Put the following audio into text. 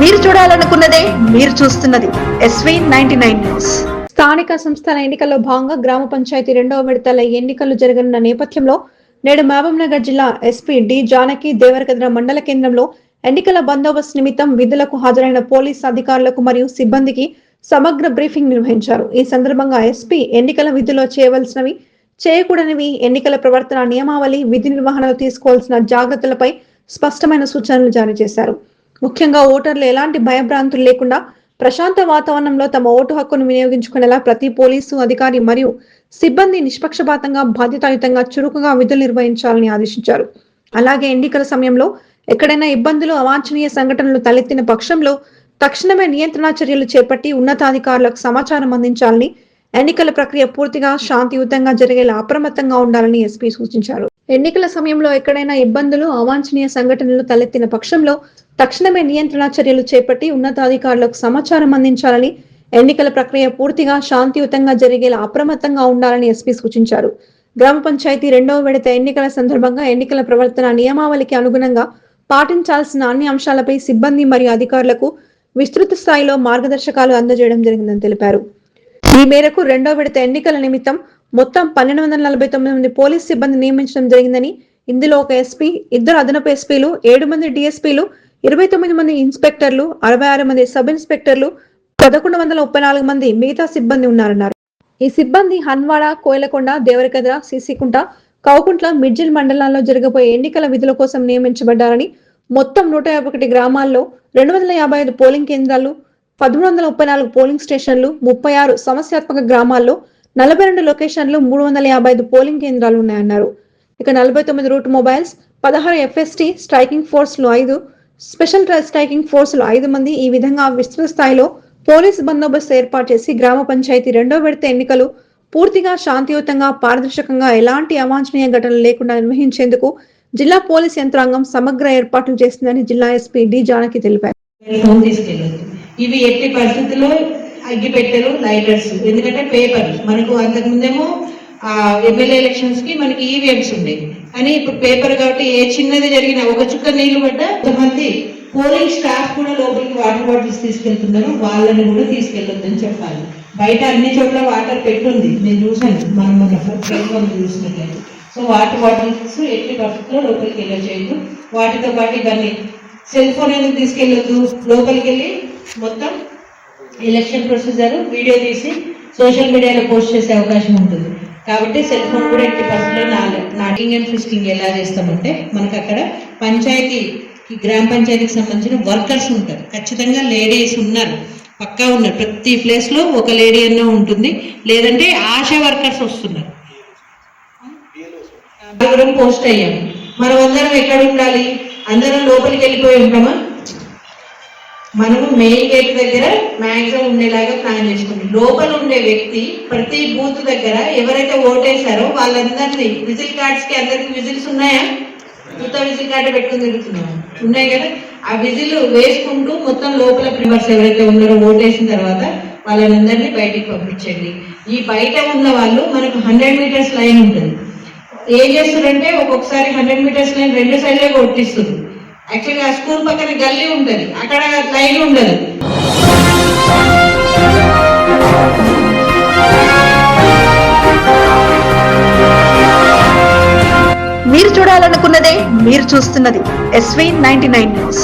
మీరు చూడాలనుకున్నదే మీరు చూస్తున్నది SV99 న్యూస్. స్థానిక సంస్థల ఎన్నికల్లో భాగంగా గ్రామ పంచాయతీ 2వ విడతల ఎన్నికలు జరగనున్న నేపథ్యంలో నేడు మహబూబ్నగర్ జిల్లా ఎస్పీ డి జానకి దేవరకద్ర మండల కేంద్రంలో ఎన్నికల బందోబస్తు నిమిత్తం విధులకు హాజరైన పోలీసు అధికారులకు మరియు సిబ్బందికి సమగ్ర బ్రీఫింగ్ నిర్వహించారు. ఈ సందర్భంగా ఎస్పీ ఎన్నికల విధుల్లో చేయవలసినవి, చేయకూడనివి, ఎన్నికల ప్రవర్తన నియమావళి, విధి నిర్వహణలో తీసుకోవాల్సిన జాగ్రత్తలపై స్పష్టమైన సూచనలు జారీ చేశారు. ముఖ్యంగా ఓటర్లు ఎలాంటి భయభ్రాంతులు లేకుండా ప్రశాంత వాతావరణంలో తమ ఓటు హక్కును వినియోగించుకునేలా ప్రతి పోలీసు అధికారి మరియు సిబ్బంది నిష్పక్షపాతంగా, బాధ్యతాయుతంగా, చురుకుగా విధులు నిర్వహించాలని ఆదేశించారు. అలాగే ఎన్నికల సమయంలో ఎక్కడైనా ఇబ్బందులు, అవాంఛనీయ సంఘటనలు తలెత్తిన పక్షంలో తక్షణమే నియంత్రణ చర్యలు చేపట్టి ఉన్నతాధికారులకు సమాచారం అందించాలని, ఎన్నికల ప్రక్రియ పూర్తిగా శాంతియుతంగా జరిగేలా అప్రమత్తంగా ఉండాలని ఎస్పీ సూచించారు. ఎన్నికల సమయంలో ఎక్కడైనా ఇబ్బందులు, అవాంఛనీయ సంఘటనలు తలెత్తిన పక్షంలో తక్షణమే నియంత్రణ చర్యలు చేపట్టి ఉన్నతాధికారులకు సమాచారం అందించాలని, ఎన్నికల ప్రక్రియ పూర్తిగా శాంతియుతంగా జరిగేలా అప్రమత్తంగా ఉండాలని ఎస్పీ సూచించారు. గ్రామ పంచాయతీ 2వ విడత ఎన్నికల సందర్భంగా ఎన్నికల ప్రవర్తన నియమావళికి అనుగుణంగా పాటించాల్సిన అన్ని అంశాలపై సిబ్బంది మరియు అధికారులకు విస్తృత స్థాయిలో మార్గదర్శకాలు అందజేయడం జరిగిందని తెలిపారు. ఈ మేరకు 2వ విడత ఎన్నికల నిమిత్తం మొత్తం 1249 మంది పోలీస్ సిబ్బంది నియమించడం జరిగిందని, ఇందులో ఒక ఎస్పీ, 2 అదనపు ఎస్పీలు, 7 మంది డిఎస్పీలు, 29 మంది ఇన్స్పెక్టర్లు, 66 మంది సబ్ ఇన్స్పెక్టర్లు, 1134 మంది మిగతా సిబ్బంది ఉన్నారన్నారు. ఈ సిబ్బంది హన్వాడ, కోయలకొండ, దేవరకద్ర, సిసికుంట, కౌకుంట్ల, మిడ్జిల్ మండలాల్లో జరగబోయే ఎన్నికల విధుల కోసం నియమించబడ్డారని, మొత్తం 151 గ్రామాల్లో 255 పోలింగ్ కేంద్రాలు, 1334 పోలింగ్ స్టేషన్లు, 36 సమస్యాత్మక గ్రామాల్లో 42 లొకేషన్లు, 355 పోలింగ్ కేంద్రాలు ఉన్నాయన్నారు. ఇక 49 రూట్ మొబైల్స్, 16 ఎఫ్ఎస్టీ స్ట్రైకింగ్ ఫోర్స్లు 5, స్పెషల్ స్ట్రైకింగ్ ఫోర్సులు 5 మంది, ఈ విధంగా విస్తృత స్థాయిలో పోలీసు బందోబస్తు ఏర్పాటు చేసి గ్రామ పంచాయతీ 2వ విడత ఎన్నికలు పూర్తిగా శాంతియుతంగా, పారదర్శకంగా, ఎలాంటి అవాంఛనీయ ఘటనలు లేకుండా నిర్వహించేందుకు జిల్లా పోలీస్ యంత్రాంగం సమగ్ర ఏర్పాట్లు చేస్తుందని జిల్లా ఎస్పీ డి జానకి తెలిపారు. ఇవి ఎట్టి పరిస్థితుల్లో అగ్గిపెట్టెలు, లైటర్స్, ఎందుకంటే పేపర్ మనకు అంతకు ముందేమో ఎమ్మెల్యే ఎలక్షన్స్ కి మనకి ఈవీఎంస్ ఉండేవి, కానీ ఇప్పుడు పేపర్ కాబట్టి ఏ చిన్నది జరిగినా ఒక చుక్క నీళ్లు పడ్డా కొంతమంది పోలింగ్ స్టాఫ్ కూడా లోపలికి వాటర్ బాటిల్స్ తీసుకెళ్తున్నారు, వాళ్ళని కూడా తీసుకెళ్లొద్దని చెప్పాలి. బయట అన్ని చోట్ల వాటర్ పెట్టుంది, నేను చూసాను, మనం చూసినట్లయితే. సో వాటర్ బాటిల్స్ ఎట్టి పరిస్థితుల్లో లోపలికి వెళ్ళచేయద్దు. వాటితో పాటు ఇవన్నీ సెల్ ఫోన్ ఎందుకు తీసుకెళ్ళొద్దు, లోపలికి వెళ్ళి మొత్తం ఎలక్షన్ ప్రొసీజర్ వీడియో తీసి సోషల్ మీడియాలో పోస్ట్ చేసే అవకాశం ఉంటుంది. కాబట్టి సెల్ ఫోన్ కూడా ఎట్టి పరిస్థితుల్లో నాటింగ్ అండ్ ఫిస్టింగ్ ఎలా చేస్తామంటే, మనకు అక్కడ గ్రామ పంచాయతీకి సంబంధించిన వర్కర్స్ ఉంటారు, ఖచ్చితంగా లేడీస్ ఉన్నారు, పక్కా ఉన్నారు. ప్రతి ప్లేస్ లో ఒక లేడీ అన్న ఉంటుంది, లేదంటే ఆశా వర్కర్స్ వస్తున్నారు. అందరం పోస్ట్ అయ్యాం, మనం అందరం ఎక్కడ ఉండాలి, అందరం లోపలికి వెళ్ళిపోయి ఉంటామా? మనము మెయిన్ గేట్ దగ్గర మ్యాక్సిమం ఉండేలాగా ప్లాన్ చేసుకుంటాం. లోపల ఉండే వ్యక్తి ప్రతి బూత్ దగ్గర ఎవరైతే ఓటేశారో వాళ్ళందరినీ విజిల్ కార్డ్స్ కి అందరికి విజిల్స్ ఉన్నాయా? కొత్త విజిల్ కార్డు పెట్టుకుని తిరుగుతున్నాం, ఉన్నాయి కదా. ఆ విజిల్ వేసుకుంటూ మొత్తం లోపల మెంబర్స్ ఎవరైతే ఉన్నారో ఓటేసిన తర్వాత వాళ్ళందరినీ బయటికి పంపించండి. ఈ బయట ఉన్న వాళ్ళు మనకు 100 మీటర్స్ లైన్ ఉంటుంది. ఏం చేస్తారంటే ఒక్కొక్కసారి 100 మీటర్స్ లైన్ 2 సైడ్లే కొట్టిస్తుంది. యాక్చువల్గా ఆ స్కూల్ పక్కన గల్లీ ఉంటుంది, అక్కడ లైన్ ఉండదు. మీరు చూడాలనుకున్నదే మీరు చూస్తున్నది SV99 న్యూస్.